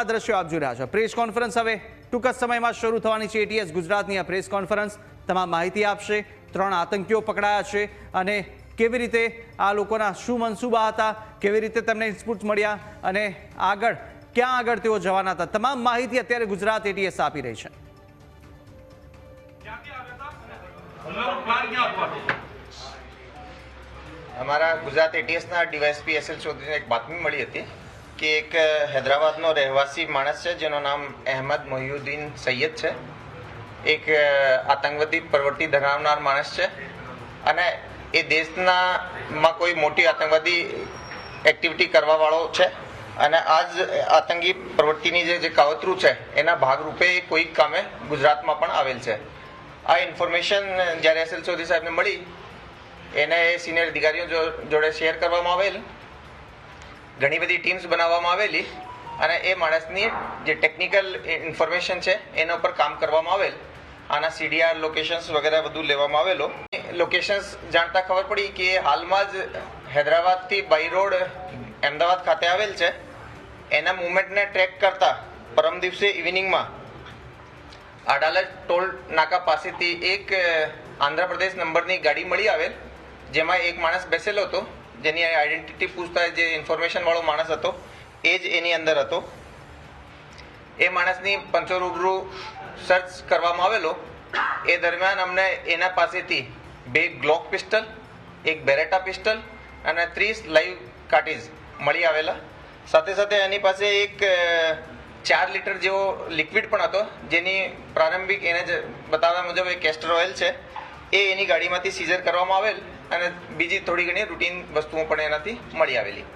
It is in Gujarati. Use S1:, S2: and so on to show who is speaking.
S1: આ દ્રશ્યો આપ જોઈ રહ્યા છો। પ્રેસ કોન્ફરન્સ હવે ટૂંક જ સમયમાં શરૂ થવાની છે। એટીએસ ગુજરાતની આ પ્રેસ કોન્ફરન્સ તમામ માહિતી આપશે। 3 આતંકીઓ પકડાયા છે અને કેવી રીતે આ લોકોના શું મનસૂબા હતા, કેવી રીતે તેમને ઇનપુટ્સ મળ્યા અને ક્યાં આગળ તેઓ જવાના હતા, તમામ માહિતી અત્યારે ગુજરાત એટીએસ આપી રહી છે।
S2: हमारा गुजरात एटीएसના ડીવાયએસપી એસએલ ચૌધરીને એક બાતમી મળી હતી કે એક હૈદરાબાદનો રહેવાસી માણસ છે જેનું નામ અહેમદ મોહિઉદ્દીન સૈયદ છે। એક આતંકવાદી પ્રવૃત્તિ ધરાવનાર માણસ છે અને એ દેશમાં કોઈ મોટી આતંકવાદી એક્ટિવિટી કરવાવાળો છે અને આજ આતંકી પ્રવૃત્તિની જે કાવતરું છે એના ભાગરૂપે કોઈ કામે ગુજરાતમાં પણ આવેલ છે। આ ઇન્ફોર્મેશન જ્યારે એસએલ ચૌધરી સાહેબને મળી એને સિનિયર અધિકારીઓ જોડે શેર કરવામાં આવેલ। ઘણી બધી ટીમ્સ બનાવવામાં આવેલી અને એ માણસની જે ટેકનિકલ ઇન્ફોર્મેશન છે એના ઉપર કામ કરવામાં આવેલ। આના સીડીઆર લોકેશન્સ વગેરે બધું લેવામાં આવેલો। લોકેશન્સ જાણતા ખબર પડી કે હાલમાં જ હૈદરાબાદથી બાય રોડ અમદાવાદ ખાતે આવેલ છે। એના મુવમેન્ટને ટ્રેક કરતા પરમ દિવસે ઇવનિંગમાં અડાલજ ટોલ નાકા પાસેથી એક આંધ્રપ્રદેશ નંબરની ગાડી મળી આવેલ, જેમાં એક માણસ બેસેલો હતો, જેની આઈડેન્ટિટી પૂછતા જે ઇન્ફોર્મેશન વાળો માણસ હતો એ જ એની અંદર હતો। એ માણસની પંચો રૂબરૂ સર્ચ કરવામાં આવેલો। એ દરમિયાન અમને એના પાસેથી 2 ગ્લોક પિસ્ટલ, એક બેરેટા પિસ્ટલ અને 30 લાઈવ કાર્ટીજ મળી આવેલા। સાથે સાથે એની પાસે એક 4 લીટર જેવો લિક્વિડ પણ હતો, જેની પ્રારંભિક એને બતાવ્યા મુજબ એ કેસ્ટર ઓઇલ છે। એ એની ગાડીમાંથી સીઝર કરવામાં આવેલ અને બીજી થોડી ઘણી રૂટીન વસ્તુઓ પણ એનાથી મળી આવેલી।